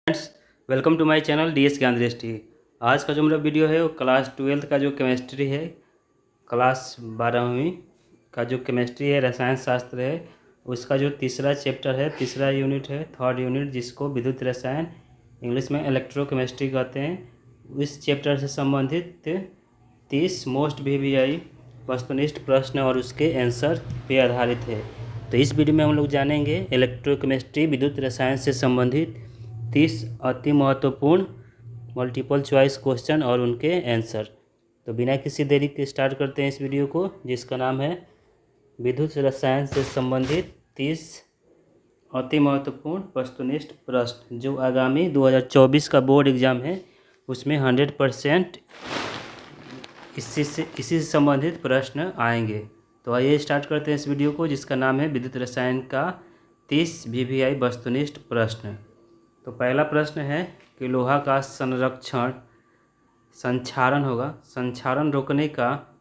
Friends, welcome to my channel DS Gyan दृष्टि। आज का जो मेरा वीडियो है वो क्लास 12th का जो केमिस्ट्री है, क्लास 12वीं का जो केमिस्ट्री है, रसायन शास्त्र है, उसका जो तीसरा चैप्टर है, तीसरा यूनिट है, थर्ड यूनिट, जिसको विद्युत रसायन इंग्लिश में इलेक्ट्रोकेमिस्ट्री कहते हैं। इस चैप्टर से संबंधित 30 मोस्ट VVI वस्तुनिष्ठ प्रश्न और उसके आंसर पे आधारित है। तो इस वीडियो में हम लोग जानेंगे इलेक्ट्रोकेमिस्ट्री विद्युत रसायन से संबंधित 30 अति महत्वपूर्ण मल्टीपल चॉइस क्वेश्चन और उनके आंसर। तो बिना किसी देरी के स्टार्ट करते हैं इस वीडियो को, जिसका नाम है विद्युत रसायन से संबंधित 30 अति महत्वपूर्ण वस्तुनिष्ठ प्रश्न, जो आगामी 2024 का बोर्ड एग्जाम है उसमें 100% इसी से संबंधित प्रश्न आएंगे। तो आइए स्टार्ट करते हैं इस वीडियो को, जिसका नाम है विद्युत रसायन का 30 VVI वस्तुनिष्ठ प्रश्न। तो पहला प्रश्न है कि लोहा का संक्षारण होगा, संक्षारण रोकने का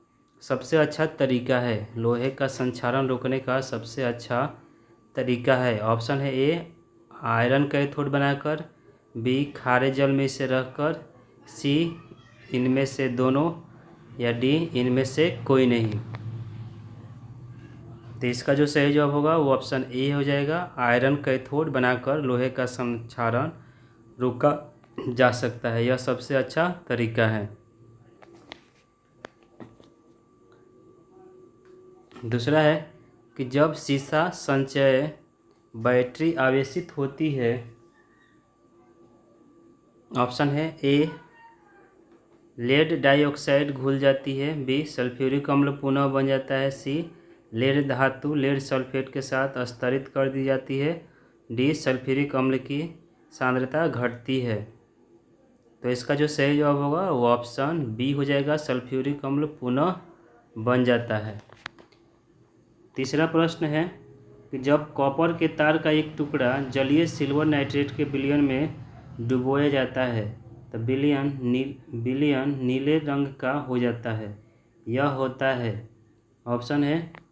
सबसे अच्छा तरीका है। लोहे का संक्षारण रोकने का सबसे अच्छा तरीका है। ऑप्शन है ए आयरन कैथोड बनाकर, बी खारे जल में इसे रखकर, सी इनमें से दोनों, या डी इनमें से कोई नहीं। तो इसका जो सही जवाब होगा वो ऑप्शन ए हो जाएगा। आयरन कैथोड बनाकर लोहे का संक्षारण रोका जा सकता है, यह सबसे अच्छा तरीका है। दूसरा है कि जब सीसा संचय बैटरी आवेशित होती है, ऑप्शन है ए लेड डाइऑक्साइड घुल जाती है, बी सल्फ्यूरिक अम्ल पुनः बन जाता है, सी लेड धातु लेड सल्फेट के साथ स्तरित कर दी जाती है, डी सल्फ्यूरिक अम्ल की सांद्रता घटती है। तो इसका जो सही जवाब होगा वो ऑप्शन बी हो जाएगा, सल्फ्यूरिक अम्ल पुनः बन जाता है। तीसरा प्रश्न है कि जब कॉपर के तार का एक टुकड़ा जलीय सिल्वर नाइट्रेट के विलयन में डुबोया जाता है तो विलयन नीले रंग का हो जाता है, यह होता है। ऑप्शन है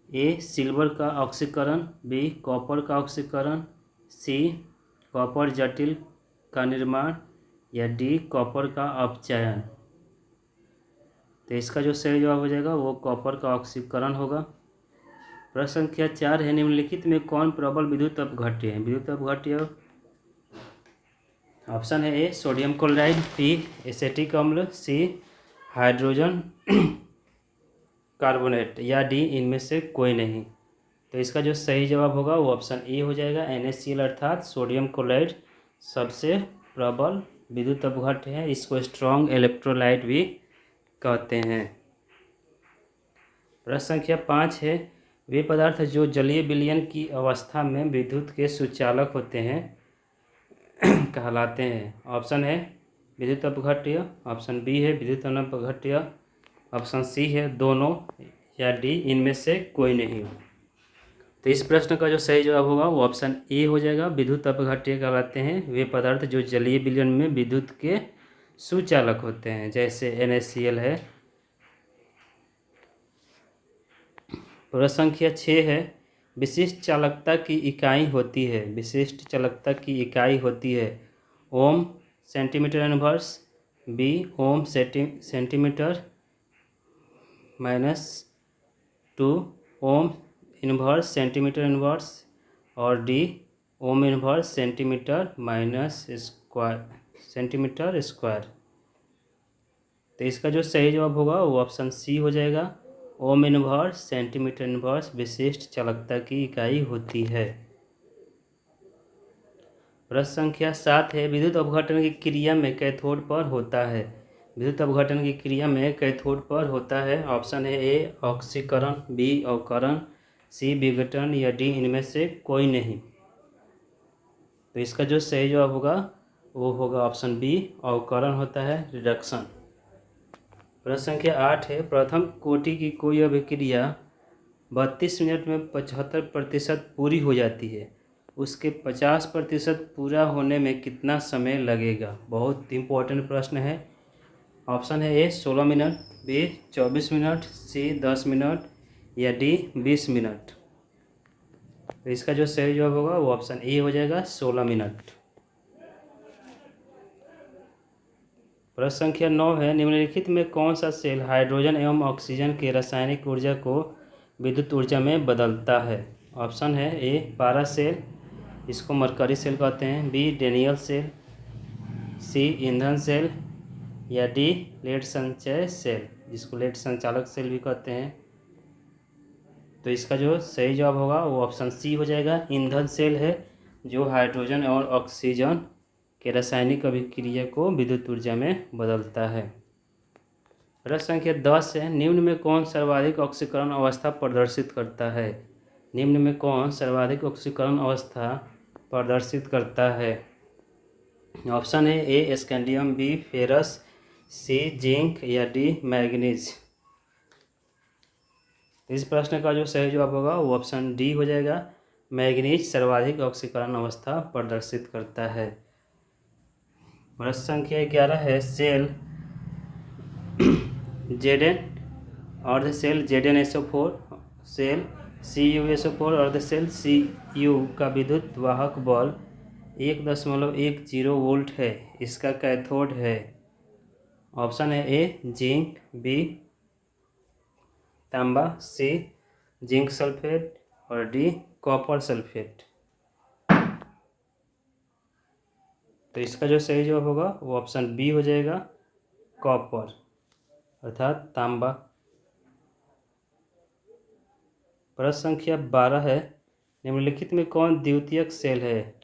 ए सिल्वर का ऑक्सीकरण, बी कॉपर का ऑक्सीकरण, सी कॉपर जटिल का निर्माण, या डी कॉपर का अपचयन। तो इसका जो सही जवाब हो जाएगा वो कॉपर का ऑक्सीकरण होगा। प्रश्न संख्या 4 है निम्नलिखित में कौन प्रबल विद्युत अपघट्य है। विद्युत अपघट्य ऑप्शन है A sodium chloride, B acetic अम्ल, सी हाइड्रोजन कार्बोनेट, या डी इनमें से कोई नहीं। तो इसका जो सही जवाब होगा वो ऑप्शन ए हो जाएगा। NaCl अर्थात सोडियम क्लोराइड सबसे प्रबल विद्युत अपघट्य है। इसको स्ट्रॉन्ग इलेक्ट्रोलाइट भी कहते हैं। प्रश्न संख्या 5 है वे पदार्थ जो जलीय विलयन की अवस्था में विद्युत के सुचालक होते हैं कहलाते हैं। ऑप्शन है विद्युत अपघट्य, ऑप्शन बी है विद्युत अनपघट्य, ऑप्शन सी है दोनों, या डी इनमें से कोई नहीं। तो इस प्रश्न का जो सही जवाब होगा वो ऑप्शन ए हो जाएगा। विद्युत अपघट्य कहलाते हैं वे पदार्थ जो जलीय विलयन में विद्युत के सुचालक होते हैं, जैसे NaCl है। प्रश्न संख्या 6 है विशिष्ट चालकता की इकाई होती है। विशिष्ट चालकता की इकाई होती है ohm centimetre inverse, B ohm centimetre -2 ohm inverse centimetre inverse, और D ohm inverse centimetre square. तो इसका जो सही जवाब होगा वो ऑप्शन सी हो जाएगा। ओम इनवर्स सेंटीमीटर इनवर्स विशिष्ट चालकता की इकाई होती है। प्रश्न संख्या 7 है विद्युत अपघटन की क्रिया में कैथोड पर होता है। विद्युत अपघटन की क्रिया में कैथोड पर होता है। ऑप्शन है ए ऑक्सीकरण, बी अवकरण, सी विघटन, या डी इनमें से कोई नहीं। तो इसका जो सही जवाब होगा वो होगा ऑप्शन बी अवकरण होता है, रिडक्शन। प्रश्न संख्या 8 है प्रथम कोटि की कोई अभिक्रिया 32 मिनट में 75% पूरी हो जाती है, उसके 50% पूरा होने में कितना समय लगेगा। बहुत इंपॉर्टेंट प्रश्न है। ऑप्शन है ए 16 मिनट, बी 24 मिनट, सी 10 मिनट, या डी 20 मिनट। तो इसका जो सही जवाब होगा वो ऑप्शन ए हो जाएगा 16 मिनट। प्रश्न संख्या 9 है, निम्नलिखित में कौन सा सेल हाइड्रोजन एवं ऑक्सीजन के रासायनिक ऊर्जा को विद्युत ऊर्जा में बदलता है? ऑप्शन है ए पारा सेल, इसको मरकरी सेल कहते हैं, बी डेनियल सेल, सी ईंधन सेल, या डी लेड संचय सेल, जिसको लेड संचालक सेल भी कहते हैं। तो इसका जो सही जवाब होगा वो ऑप्शन सी हो जाएगा, ईंधन सेल है, जो हाइड्रोजन और ऑक्सीजन के रासायनिक अभिक्रिया को विद्युत ऊर्जा में बदलता है। प्रश्न संख्या 10 है, निम्न में कौन सर्वाधिक ऑक्सीकरण अवस्था प्रदर्शित करता है? निम्न में कौन सर्वाधिक ऑक्सीकरण अवस्था प्रदर्शित करता है? ऑप्शन है ए स्कैंडियम, बी फेरस, सी जिंक, या डी मैग्नीज। इस प्रश्न का जो सही जवाब होगा वो ऑप्शन डी हो जाएगा, मैग्नीज सर्वाधिक ऑक्सीकरण अवस्था प्रदर्शित करता है। प्रश्न संख्या 11 है, सेल Zn अर्ध सेल ZnSO4, सेल CuSO4 अर्ध सेल Cu का विद्युत वाहक बल 1.10 वोल्ट है, इसका कैथोड है। ऑप्शन है ए जिंक, बी तांबा, सी जिंक सल्फेट, और डी कॉपर सल्फेट। तो इसका जो सही जवाब होगा वो ऑप्शन बी हो जाएगा, कॉपर अर्थात तांबा। प्रश्न संख्या 12 है, निम्नलिखित में कौन द्वितीयक सेल है?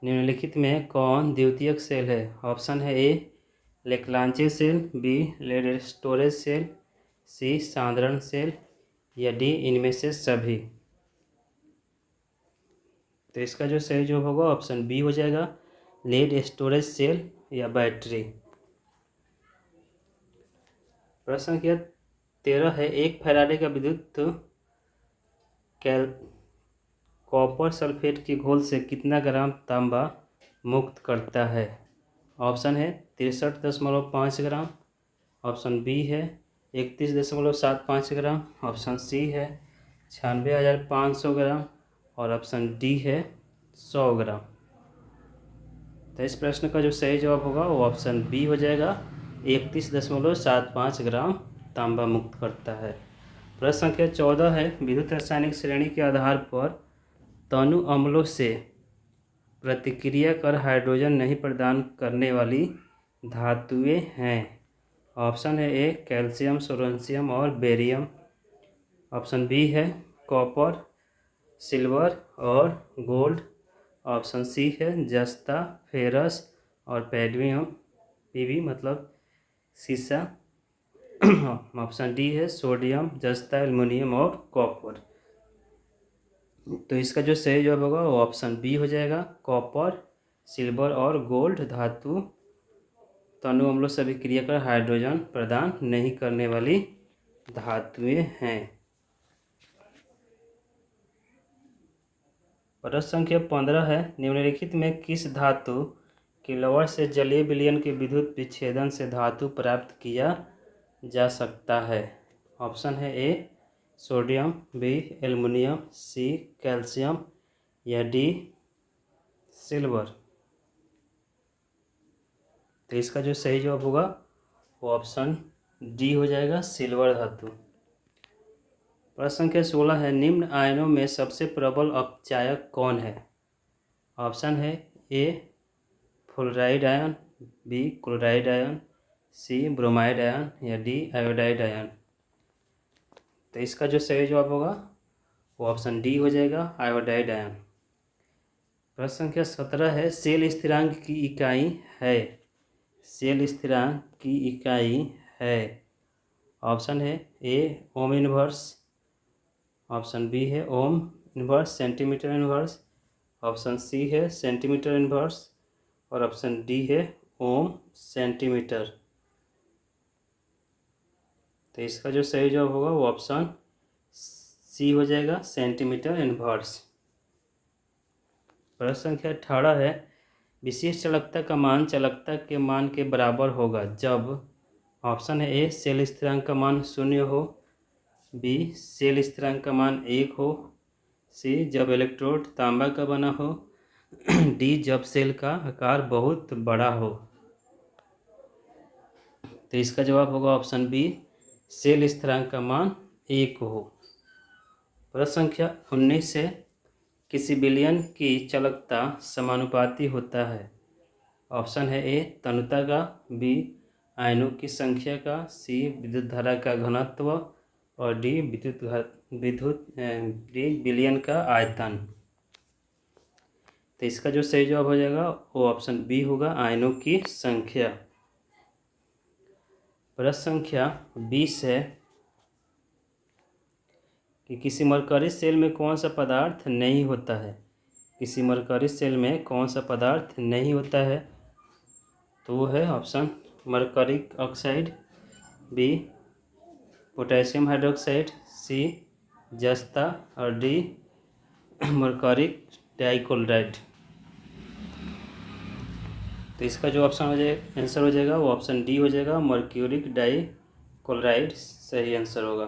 निम्नलिखित में कौन द्वितीयक सेल है? ऑप्शन है A Leclanche cell, B lead storage cell, C सांद्रण सेल, या डी इनमें से सभी। तो इसका जो सही जवाब होगा ऑप्शन बी हो जाएगा, लेड स्टोरेज सेल या बैटरी। प्रश्न संख्या 13 है, एक फैराडे का विद्युत कॉपर सल्फेट के घोल से कितना ग्राम तांबा मुक्त करता है? ऑप्शन है 63.5 ग्राम, ऑप्शन बी है 31.75 ग्राम, ऑप्शन सी है 96,500 ग्राम, और ऑप्शन डी है 100 ग्राम। तो इस प्रश्न का जो सही जवाब होगा वो ऑप्शन बी हो जाएगा, 31.75 ग्राम तांबा मुक्त करता है। प्रश्न संख्या 14 है, विद्युत रासायनिक श्रेणी के आधार पर तनु अम्लों से प्रतिक्रिया कर हाइड्रोजन नहीं प्रदान करने वाली धातुएं हैं। ऑप्शन है ए कैल्शियम, सोरेशियम और बेरियम, ऑप्शन बी है कॉपर, सिल्वर और गोल्ड, ऑप्शन सी है जस्ता, फेरस और पैडमियम, पीवी मतलब सीसा, ऑप्शन डी है सोडियम, जस्ता, एल्युमिनियम और कॉपर। तो इसका जो सही जवाब होगा वो ऑप्शन बी हो जाएगा, कॉपर, सिल्वर और गोल्ड धातु तनु अम्लों से अभिक्रिया कर हाइड्रोजन प्रदान नहीं करने वाली धातुएं हैं। प्रश्न संख्या 15 है, निम्नलिखित में किस धातु के लवण से जलीय विलयन के विद्युत विच्छेदन से धातु प्राप्त किया जा सकता है? ऑप्शन है A sodium, B aluminium, C calcium, या डी सिल्वर। तो इसका जो सही जवाब होगा वो ऑप्शन डी हो जाएगा, सिल्वर धातु। प्रश्न संख्या 16 है, निम्न आयनों में सबसे प्रबल अपचायक कौन है? ऑप्शन है A fluoride ion, B chloride ion, C bromide ion, या डी आयोडाइड आयन। तो इसका जो सही जवाब होगा वो ऑप्शन डी हो जाएगा, आयोडाइड आयन। प्रश्न संख्या 17 है, सेल स्थिरांक की इकाई है। सेल स्थिरांक की इकाई है। ऑप्शन है A ohm inverse, option B है ohm inverse centimetre inverse, option C है सेंटीमीटर इनवर्स, और ऑप्शन डी है ओम सेंटीमीटर। तो इसका जो सही जवाब होगा वो ऑप्शन सी हो जाएगा, सेंटीमीटर इनवर्स। प्रश्न संख्या 18 है, विशिष्ट चालकता का मान चालकता के मान के बराबर होगा जब, ऑप्शन है ए सेल स्थिरांक का मान 0 हो, बी सेल स्थिरांक का मान 1 हो, सी जब इलेक्ट्रोड तांबा का बना हो, डी जब सेल का आकार बहुत बड़ा हो। तो इसका जवाब होगा ऑप्शन बी, सेल स्थिरांक का मान 1 हो। प्रश्न संख्या 19 से किसी विलयन की चालकता समानुपाती होता है। ऑप्शन है ए तनुता का, बी आयनों की संख्या का, सी विद्युत धारा का घनत्व और डी विलयन का आयतन। तो इसका जो सही जवाब हो जाएगा वो ऑप्शन बी होगा, आयनों की संख्या। प्रश्न संख्या 20 है कि किसी मरकरी सेल में कौन सा पदार्थ नहीं होता है। किसी मरकरी सेल में कौन सा पदार्थ नहीं होता है, तो वो है option mercuric oxide, B potassium hydroxide, C जस्ता और डी मरकरिक डाइक्लोराइड। तो इसका जो ऑप्शन हो जाएगा, आंसर हो जाएगा वो ऑप्शन डी हो जाएगा, मर्क्यूरिक डाइक्लोराइड सही आंसर होगा।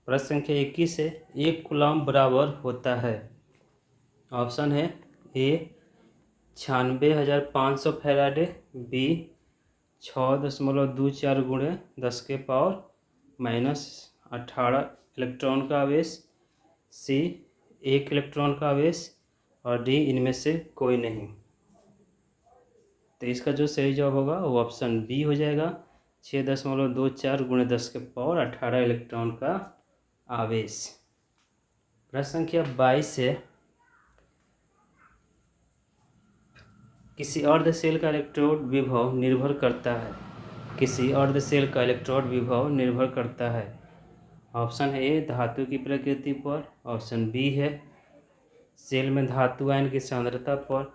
प्रश्न संख्या 21 है, 1 कूलम्ब बराबर होता है। ऑप्शन है ए 96,500 फैराडे, बी 6.24 गुणे 10⁻⁻18 इलेक्ट्रॉन का आवेश, सी 1 इलेक्ट्रॉन का आवेश और डी इनमें से कोई नहीं। तो इसका जो सही जवाब होगा वो ऑप्शन बी हो जाएगा, 6.24 गुणे 10⁻18 इलेक्ट्रॉन का आवेश। प्रश्न संख्या 22 है, किसी अर्ध सेल का इलेक्ट्रोड विभव निर्भर करता है। किसी अर्ध सेल का इलेक्ट्रोड विभव निर्भर करता है। ऑप्शन है ए धातु की प्रकृति पर, ऑप्शन बी है सेल में धातु आयन की सांद्रता पर,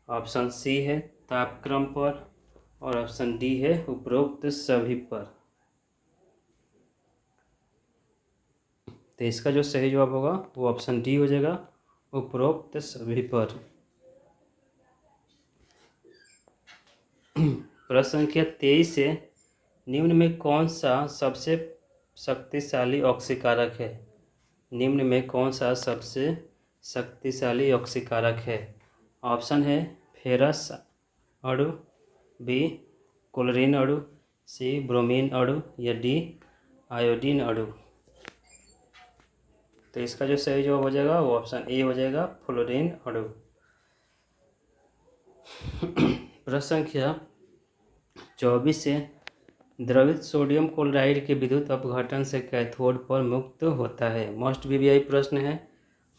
ऑप्शन सी है तापक्रम पर और ऑप्शन डी है उपरोक्त सभी पर। तो इसका जो सही जवाब होगा वो ऑप्शन डी हो जाएगा, उपरोक्त सभी पर। प्रश्न संख्या 23 है, निम्न में कौन सा सबसे शक्तिशाली ऑक्सीकारक है। निम्न में कौन सा सबसे शक्तिशाली ऑक्सीकारक है। ऑप्शन है फेरस अणु, बी क्लोरीन अणु, सी ब्रोमीन अणु या डी आयोडीन अणु। तो इसका जो सही जवाब हो जाएगा वो ऑप्शन ए हो जाएगा, फ्लोरीन अणु। प्रश्न संख्या 24 से द्रवित सोडियम क्लोराइड के विद्युत अपघटन से कैथोड पर मुक्त होता है। मोस्ट वीवीआई प्रश्न है।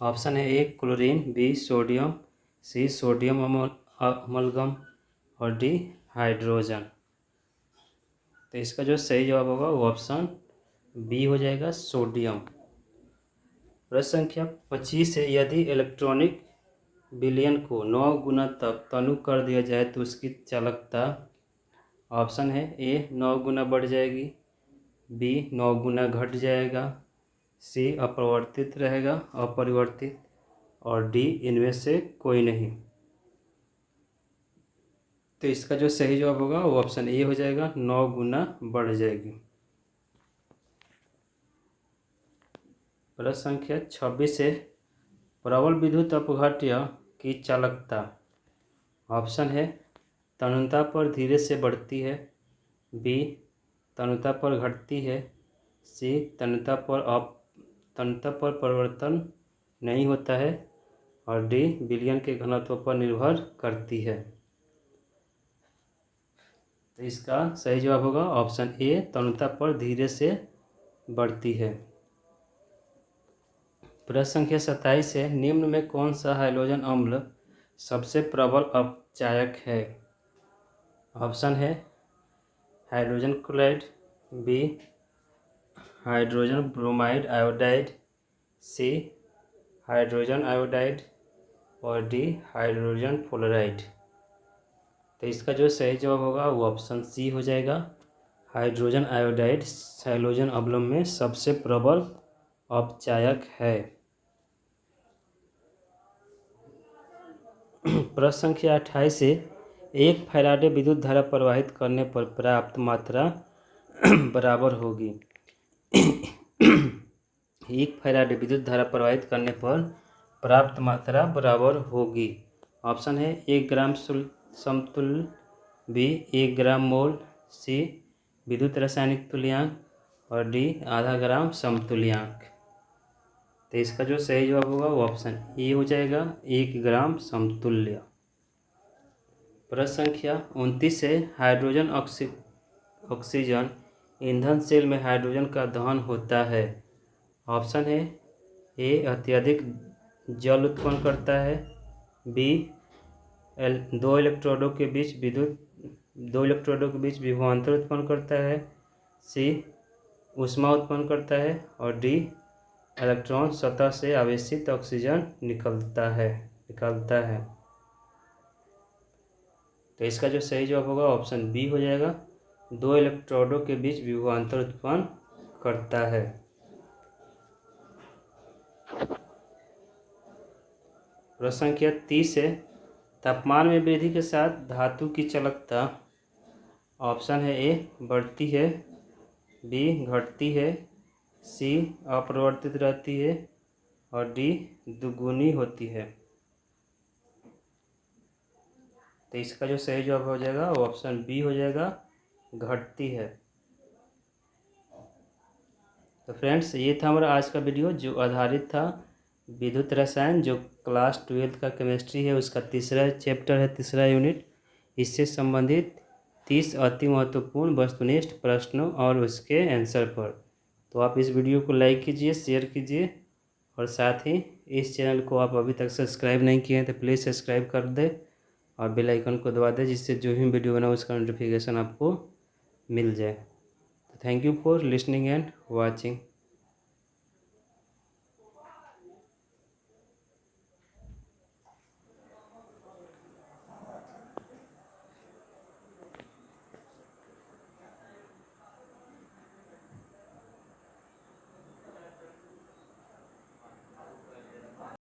ऑप्शन है A chlorine, B sodium, C sodium amalgam और डी हाइड्रोजन। तो इसका जो सही जवाब होगा वो ऑप्शन बी हो जाएगा, सोडियम। प्रश्न संख्या 25 है, यदि इलेक्ट्रॉनिक विलयन को 9 गुना तक तनु कर दिया जाए तो उसकी चालकता। ऑप्शन है ए 9 गुना बढ़ जाएगी, बी 9 गुना घट जाएगा, सी अपरिवर्तित रहेगा अपरिवर्तित और डी इनमें से कोई नहीं। तो इसका जो सही जवाब होगा वो ऑप्शन ए हो जाएगा, 9 गुना बढ़ जाएगी। प्रश्न संख्या 26 है, प्रबल विद्युत अपघट्य की चालकता। ऑप्शन है तनुता पर धीरे से बढ़ती है, बी तनुता पर घटती है, सी तनुता पर परिवर्तन नहीं होता है और डी विलयन के घनत्व पर निर्भर करती है। तो इसका सही जवाब होगा ऑप्शन ए, तनुता पर धीरे से बढ़ती है। प्रश्न संख्या 27 है, निम्न में कौन सा हाइड्रोजन अम्ल सबसे प्रबल अपचायक है। ऑप्शन है hydrogen chloride, B hydrogen bromide iodide, C hydrogen iodide और डी हाइड्रोजन फ्लोराइड। तो इसका जो सही जवाब होगा वो ऑप्शन सी हो जाएगा, हाइड्रोजन आयोडाइड हाइड्रोजन अम्लों में सबसे प्रबल अपचायक है। प्रश्न संख्या 28 से 1 फैराडे विद्युत धारा प्रवाहित करने पर प्राप्त मात्रा बराबर होगी। 1 फैराडे विद्युत धारा प्रवाहित करने पर प्राप्त मात्रा बराबर होगी। ऑप्शन है 1 ग्राम समतुल्य, बी 1 ग्राम मोल, सी विद्युत रासायनिक तुल्यांक, और डी आधा ग्राम समतुल्यांक। तो इसका जो सही जवाब होगा वो ऑप्शन ए हो जाएगा, 1 ग्राम समतुल्य। प्रश्न संख्या 29 है, हाइड्रोजन ऑक्सीजन ईंधन सेल में हाइड्रोजन का दहन होता है। ऑप्शन है ए अत्यधिक जल उत्पन्न करता है, बी दो इलेक्ट्रोडों के बीच विभवांतर उत्पन्न करता है, सी ऊष्मा उत्पन्न करता है, और डी इलेक्ट्रॉन सतह से आवेशित ऑक्सीजन निकालता है। तो इसका जो सही जवाब होगा ऑप्शन बी हो जाएगा, 2 इलेक्ट्रोडों के बीच विभवांतर उत्पन्न करता है। प्रश्न संख्या 30 है, तापमान में वृद्धि के साथ धातु की चालकता। ऑप्शन है ए बढ़ती है, बी घटती है, सी अपरिवर्तित रहती है, और डी दुगुनी होती है। तो इसका जो सही जवाब हो जाएगा वो ऑप्शन बी हो जाएगा, घटती है। तो फ्रेंड्स, ये था हमारा आज का वीडियो जो आधारित था विद्युत रसायन, जो क्लास 12 का केमिस्ट्री है उसका तीसरा चैप्टर है, तीसरा यूनिट। इससे संबंधित 30 अति महत्वपूर्ण वस्तुनिष्ठ प्रश्नों और उसके आंसर पर। तो आप इस वीडियो को लाइक कीजिए, शेयर कीजिए, और साथ ही इस चैनल को आप अभी तक सब्सक्राइब नहीं किए हैं तो प्लीज़ सब्सक्राइब कर दें और बेल आइकन को दबा दें, जिससे जो भी वीडियो बना उसका नोटिफिकेशन आपको मिल जाए। तो thank you for listening and watching.